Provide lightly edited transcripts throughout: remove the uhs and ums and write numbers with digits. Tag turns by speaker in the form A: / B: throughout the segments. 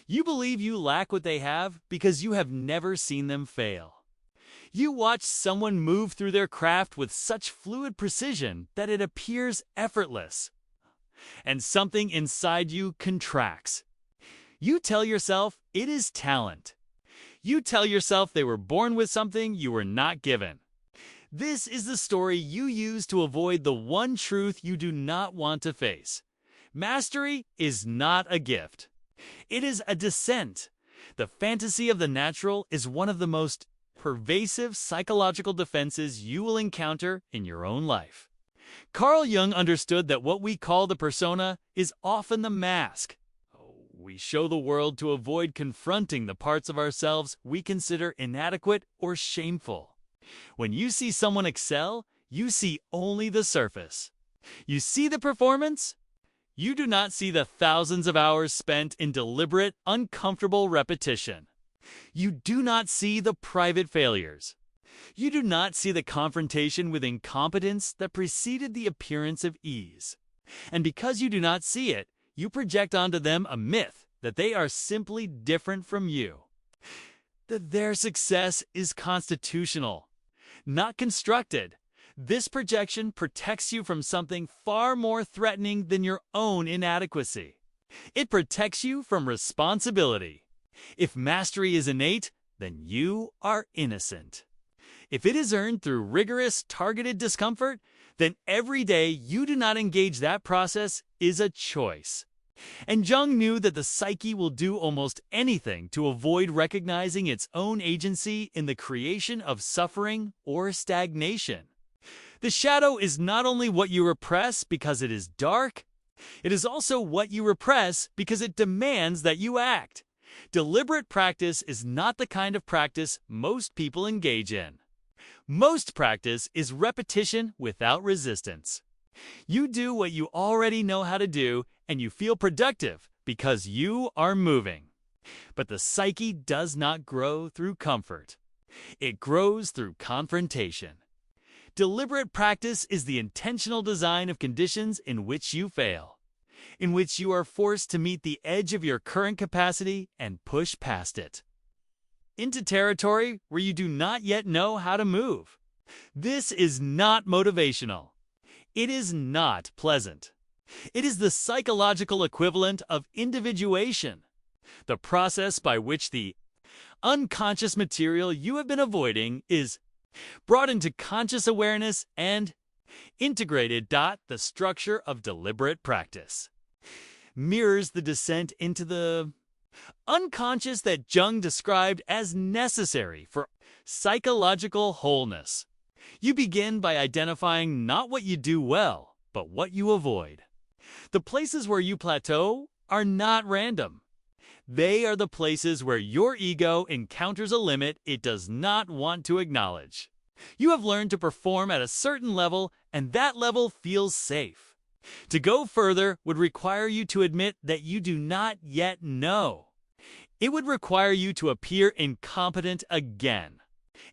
A: You believe you lack what they have because you have never seen them fail. You watch someone move through their craft with such fluid precision that it appears effortless, and something inside you contracts. You tell yourself it is talent. You tell yourself they were born with something you were not given. This is the story you use to avoid the one truth you do not want to face. Mastery is not a gift. It is a descent. The fantasy of the natural is one of the most pervasive psychological defenses you will encounter in your own life. Carl Jung understood that what we call the persona is often the mask. We show the world to avoid confronting the parts of ourselves we consider inadequate or shameful. When you see someone excel, you see only the surface. You see the performance. You do not see the thousands of hours spent in deliberate, uncomfortable repetition. You do not see the private failures. You do not see the confrontation with incompetence that preceded the appearance of ease. And because you do not see it, you project onto them a myth that they are simply different from you. That their success is constitutional, not constructed. This projection protects you from something far more threatening than your own inadequacy. It protects you from responsibility. If mastery is innate, then you are innocent. If it is earned through rigorous, targeted discomfort, then every day you do not engage that process is a choice. And Jung knew that the psyche will do almost anything to avoid recognizing its own agency in the creation of suffering or stagnation. The shadow is not only what you repress because it is dark, it is also what you repress because it demands that you act. Deliberate practice is not the kind of practice most people engage in. Most practice is repetition without resistance. You do what you already know how to do, and you feel productive because you are moving. But the psyche does not grow through comfort. It grows through confrontation. Deliberate practice is the intentional design of conditions in which you fail, in which you are forced to meet the edge of your current capacity and push past it, into territory where you do not yet know how to move. This is not motivational. It is not pleasant. It is the psychological equivalent of individuation, the process by which the unconscious material you have been avoiding is brought into conscious awareness and integrated. The structure of deliberate practice mirrors the descent into the unconscious that Jung described as necessary for psychological wholeness. You begin by identifying not what you do well, but what you avoid. The places where you plateau are not random. They are the places where your ego encounters a limit it does not want to acknowledge. You have learned to perform at a certain level, and that level feels safe. To go further would require you to admit that you do not yet know. It would require you to appear incompetent again.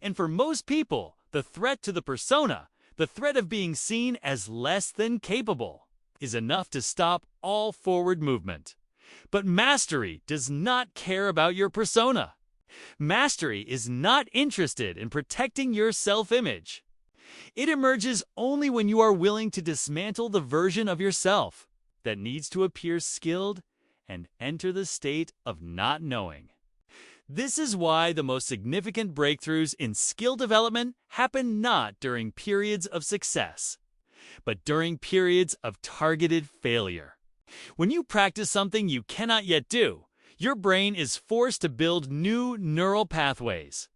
A: And for most people, the threat to the persona, the threat of being seen as less than capable, is enough to stop all forward movement. But mastery does not care about your persona. Mastery is not interested in protecting your self-image. It emerges only when you are willing to dismantle the version of yourself that needs to appear skilled and enter the state of not knowing. This is why the most significant breakthroughs in skill development happen not during periods of success, but during periods of targeted failure. When you practice something you cannot yet do, your brain is forced to build new neural pathways.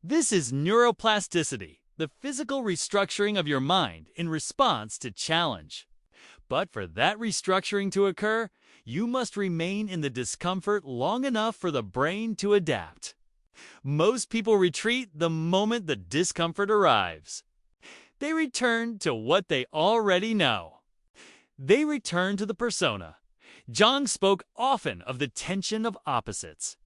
A: This is neuroplasticity, the physical restructuring of your mind in response to challenge. But for that restructuring to occur, you must remain in the discomfort long enough for the brain to adapt. Most people retreat the moment the discomfort arrives. They return to what they already know. They return to the persona. Jung spoke often of the tension of opposites.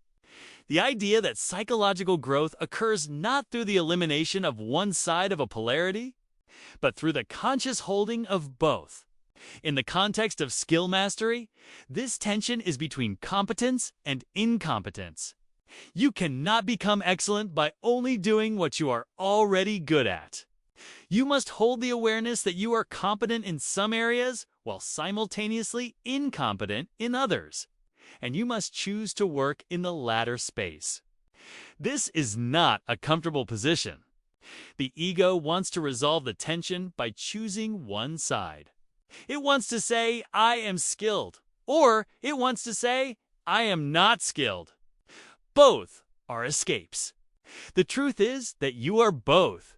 A: The idea that psychological growth occurs not through the elimination of one side of a polarity, but through the conscious holding of both. In the context of skill mastery, this tension is between competence and incompetence. You cannot become excellent by only doing what you are already good at. You must hold the awareness that you are competent in some areas while simultaneously incompetent in others, and you must choose to work in the latter space. This is not a comfortable position. The ego wants to resolve the tension by choosing one side. It wants to say, I am skilled, or it wants to say, I am not skilled. Both are escapes. The truth is that you are both.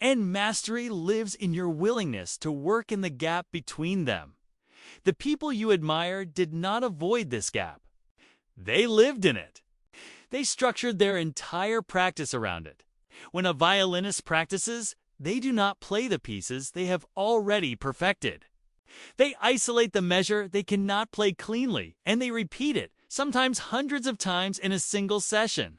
A: And mastery lives in your willingness to work in the gap between them. The people you admire did not avoid this gap. They lived in it. They structured their entire practice around it. When a violinist practices, they do not play the pieces they have already perfected. They isolate the measure they cannot play cleanly, and they repeat it, sometimes hundreds of times in a single session,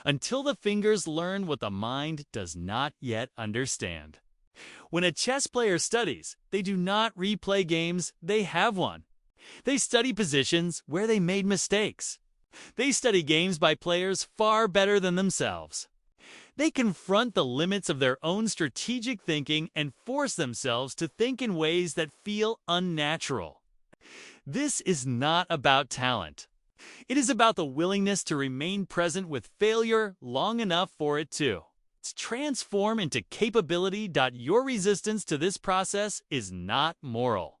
A: until the fingers learn what the mind does not yet understand. When a chess player studies, they do not replay games they have won. They study positions where they made mistakes. They study games by players far better than themselves. They confront the limits of their own strategic thinking and force themselves to think in ways that feel unnatural. This is not about talent. It is about the willingness to remain present with failure long enough for it to transform into capability. Your resistance to this process is not moral.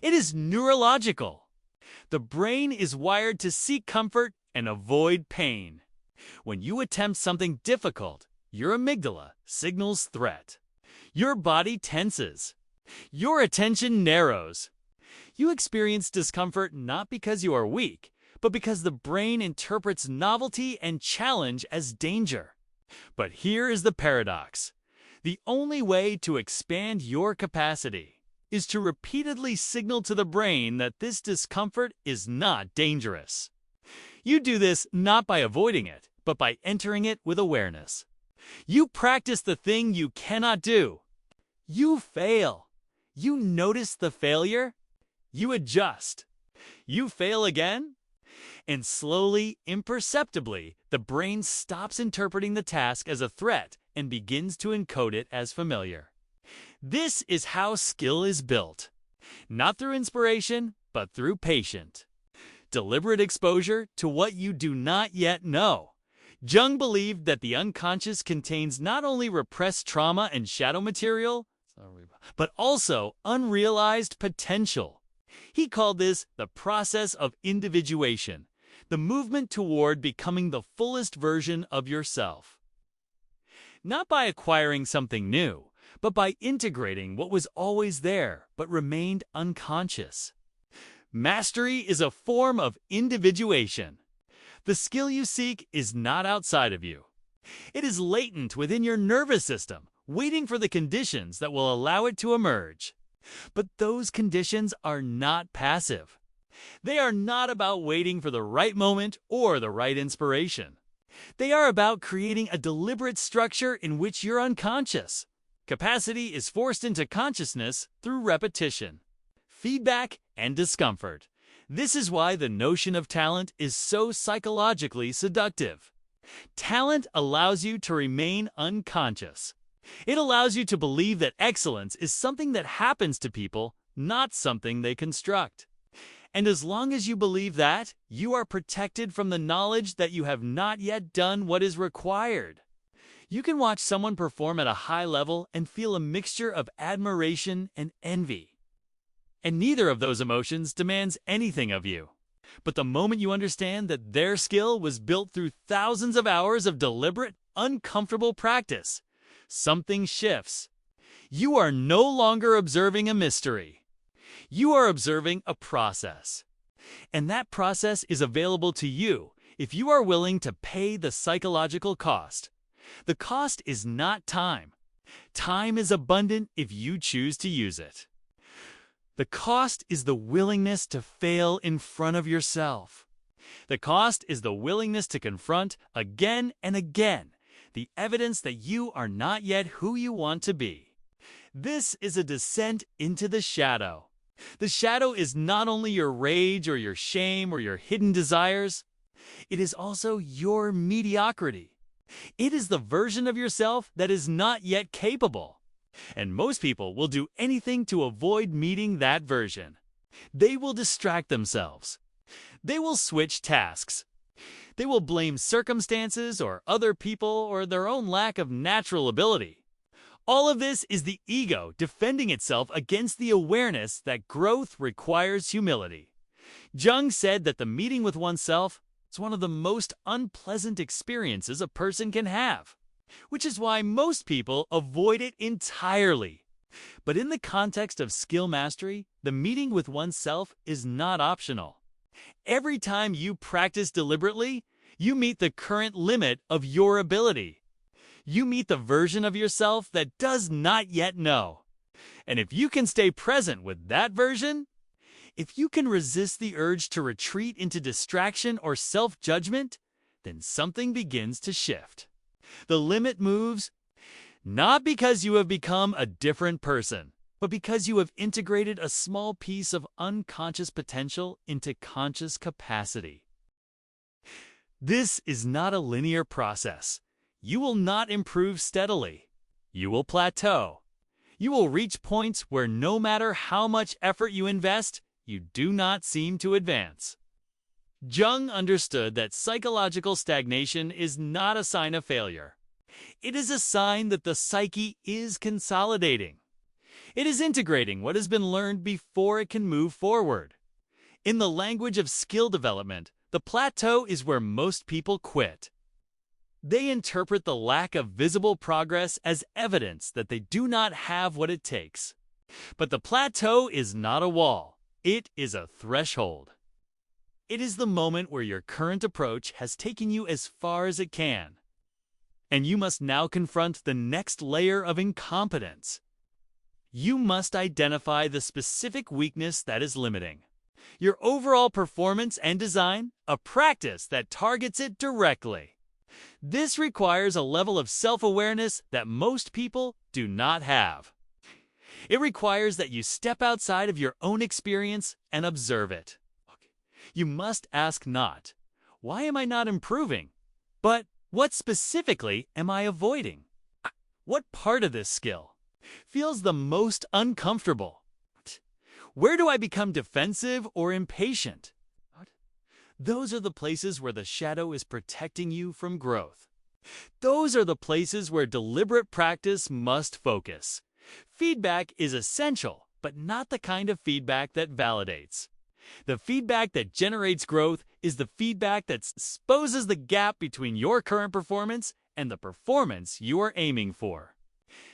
A: It is neurological. The brain is wired to seek comfort and avoid pain. When you attempt something difficult, your amygdala signals threat. Your body tenses. Your attention narrows. You experience discomfort not because you are weak, but because the brain interprets novelty and challenge as danger. But here is the paradox. The only way to expand your capacity is to repeatedly signal to the brain that this discomfort is not dangerous. You do this not by avoiding it, but by entering it with awareness. You practice the thing you cannot do. You fail. You notice the failure. You adjust. You fail again. And slowly, imperceptibly, the brain stops interpreting the task as a threat and begins to encode it as familiar. This is how skill is built. Not through inspiration, but through patient, deliberate exposure to what you do not yet know. Jung believed that the unconscious contains not only repressed trauma and shadow material, but also unrealized potential. He called this the process of individuation, the movement toward becoming the fullest version of yourself. Not by acquiring something new, but by integrating what was always there but remained unconscious. Mastery is a form of individuation. The skill you seek is not outside of you. It is latent within your nervous system, waiting for the conditions that will allow it to emerge. But those conditions are not passive. They are not about waiting for the right moment or the right inspiration. They are about creating a deliberate structure in which you're unconscious. Capacity is forced into consciousness through repetition, feedback, and discomfort. This is why the notion of talent is so psychologically seductive. Talent allows you to remain unconscious. It allows you to believe that excellence is something that happens to people, not something they construct. And as long as you believe that, you are protected from the knowledge that you have not yet done what is required. You can watch someone perform at a high level and feel a mixture of admiration and envy. And neither of those emotions demands anything of you. But the moment you understand that their skill was built through thousands of hours of deliberate, uncomfortable practice, something shifts. You are no longer observing a mystery. You are observing a process. And that process is available to you if you are willing to pay the psychological cost. The cost is not time. Time is abundant if you choose to use it. The cost is the willingness to fail in front of yourself. The cost is the willingness to confront again and again the evidence that you are not yet who you want to be. This is a descent into the shadow. The shadow is not only your rage or your shame or your hidden desires, it is also your mediocrity. It is the version of yourself that is not yet capable. And most people will do anything to avoid meeting that version. They will distract themselves. They will switch tasks. They will blame circumstances or other people or their own lack of natural ability. All of this is the ego defending itself against the awareness that growth requires humility. Jung said that the meeting with oneself is one of the most unpleasant experiences a person can have, which is why most people avoid it entirely. But in the context of skill mastery, the meeting with oneself is not optional. Every time you practice deliberately, you meet the current limit of your ability. You meet the version of yourself that does not yet know. And if you can stay present with that version, if you can resist the urge to retreat into distraction or self-judgment, then something begins to shift. The limit moves, not because you have become a different person, but because you have integrated a small piece of unconscious potential into conscious capacity. This is not a linear process. You will not improve steadily. You will plateau. You will reach points where no matter how much effort you invest, you do not seem to advance. Jung understood that psychological stagnation is not a sign of failure. It is a sign that the psyche is consolidating. It is integrating what has been learned before it can move forward. In the language of skill development, the plateau is where most people quit. They interpret the lack of visible progress as evidence that they do not have what it takes. But the plateau is not a wall. It is a threshold. It is the moment where your current approach has taken you as far as it can. And you must now confront the next layer of incompetence. You must identify the specific weakness that is limiting your overall performance and design, a practice that targets it directly. This requires a level of self-awareness that most people do not have. It requires that you step outside of your own experience and observe it. You must ask not, why am I not improving? But what specifically am I avoiding? What part of this skill feels the most uncomfortable? Where do I become defensive or impatient? Those are the places where the shadow is protecting you from growth. Those are the places where deliberate practice must focus. Feedback is essential, but not the kind of feedback that validates. The feedback that generates growth is the feedback that exposes the gap between your current performance and the performance you are aiming for.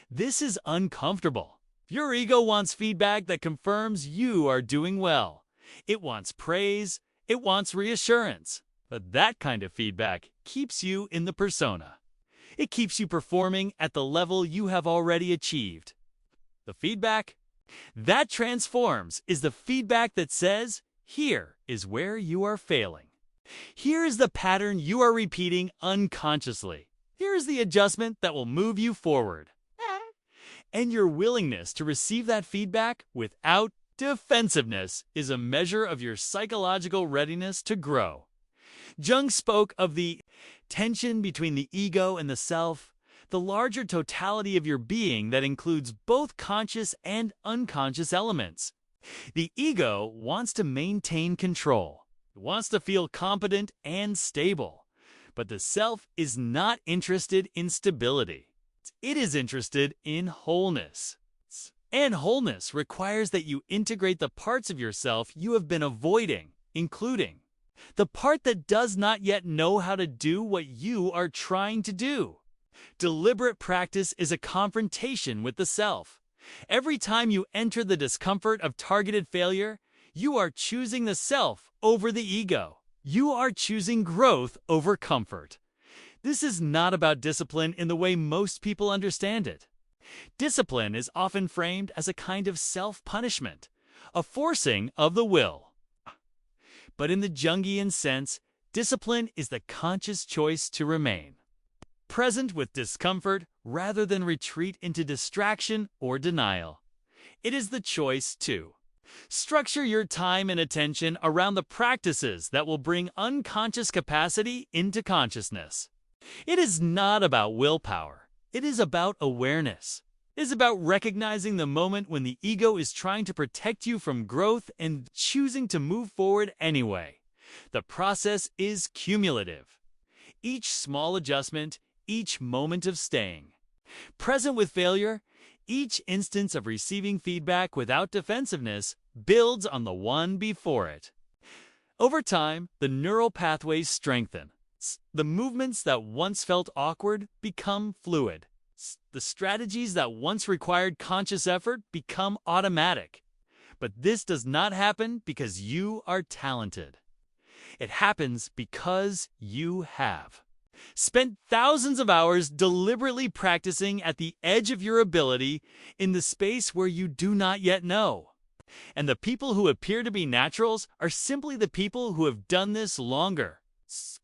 A: This is uncomfortable. Your ego wants feedback that confirms you are doing well. It wants praise. It wants reassurance. But that kind of feedback keeps you in the persona. It keeps you performing at the level you have already achieved. The feedback that transforms is the feedback that says, here is where you are failing. Here is the pattern you are repeating unconsciously. Here is the adjustment that will move you forward. And your willingness to receive that feedback without defensiveness is a measure of your psychological readiness to grow. Jung spoke of the tension between the ego and the self, the larger totality of your being that includes both conscious and unconscious elements. The ego wants to maintain control. It wants to feel competent and stable. But the self is not interested in stability. It is interested in wholeness. And wholeness requires that you integrate the parts of yourself you have been avoiding, including the part that does not yet know how to do what you are trying to do. Deliberate practice is a confrontation with the self. Every time you enter the discomfort of targeted failure, you are choosing the self over the ego. You are choosing growth over comfort. This is not about discipline in the way most people understand it. Discipline is often framed as a kind of self-punishment, a forcing of the will. But in the Jungian sense, discipline is the conscious choice to remain present with discomfort rather than retreat into distraction or denial. It is the choice to Structure your time and attention around the practices that will bring unconscious capacity into consciousness. It is not about willpower. It is about awareness. It is about recognizing the moment when the ego is trying to protect you from growth and choosing to move forward anyway. The process is cumulative. Each small adjustment, each moment of staying present with failure, each instance of receiving feedback without defensiveness builds on the one before it. Over time, the neural pathways strengthen. The movements that once felt awkward become fluid. The strategies that once required conscious effort become automatic. But this does not happen because you are talented. It happens because you have spent thousands of hours deliberately practicing at the edge of your ability in the space where you do not yet know. And the people who appear to be naturals are simply the people who have done this longer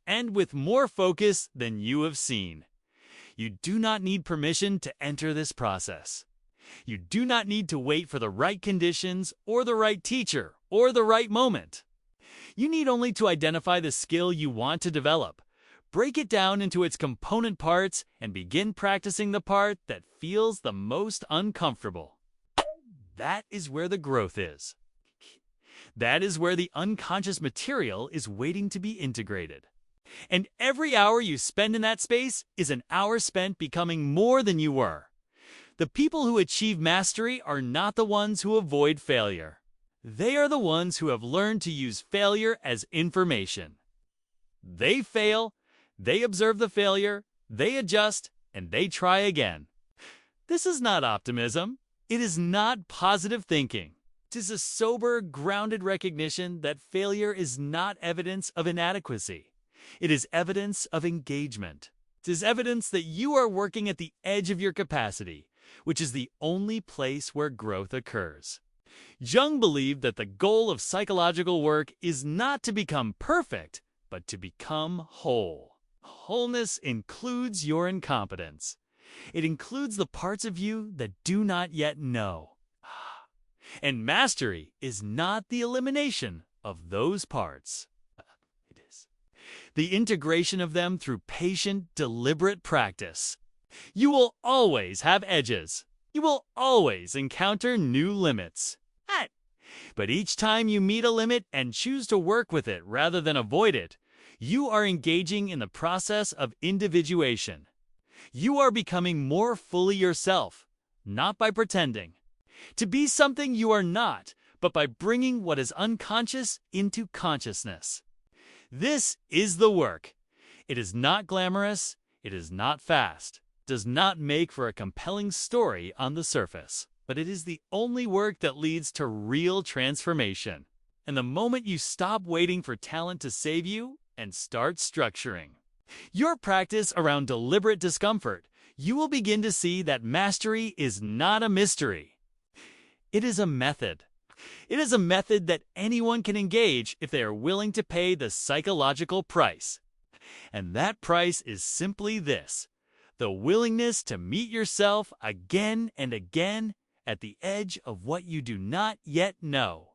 A: and with more focus than you have seen. You do not need permission to enter this process. You do not need to wait for the right conditions or the right teacher or the right moment. You need only to identify the skill you want to develop, break it down into its component parts, and begin practicing the part that feels the most uncomfortable. That is where the growth is. That is where the unconscious material is waiting to be integrated. And every hour you spend in that space is an hour spent becoming more than you were. The people who achieve mastery are not the ones who avoid failure. They are the ones who have learned to use failure as information. They fail, they observe the failure, they adjust, and they try again. This is not optimism. It is not positive thinking. It is a sober, grounded recognition that failure is not evidence of inadequacy. It is evidence of engagement. It is evidence that you are working at the edge of your capacity, which is the only place where growth occurs. Jung believed that the goal of psychological work is not to become perfect, but to become whole. Wholeness includes your incompetence. It includes the parts of you that do not yet know. And mastery is not the elimination of those parts. It is the integration of them through patient, deliberate practice. You will always have edges. You will always encounter new limits. But each time you meet a limit and choose to work with it rather than avoid it, you are engaging in the process of individuation. You are becoming more fully yourself, not by pretending to be something you are not, but by bringing what is unconscious into consciousness. This is the work. It is not glamorous. It is not fast. It does not make for a compelling story on the surface. But it is the only work that leads to real transformation. And the moment you stop waiting for talent to save you and start structuring your practice around deliberate discomfort, you will begin to see that mastery is not a mystery. It is a method. It is a method that anyone can engage if they are willing to pay the psychological price. And that price is simply this: the willingness to meet yourself again and again at the edge of what you do not yet know,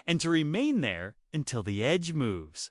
A: and to remain there until the edge moves.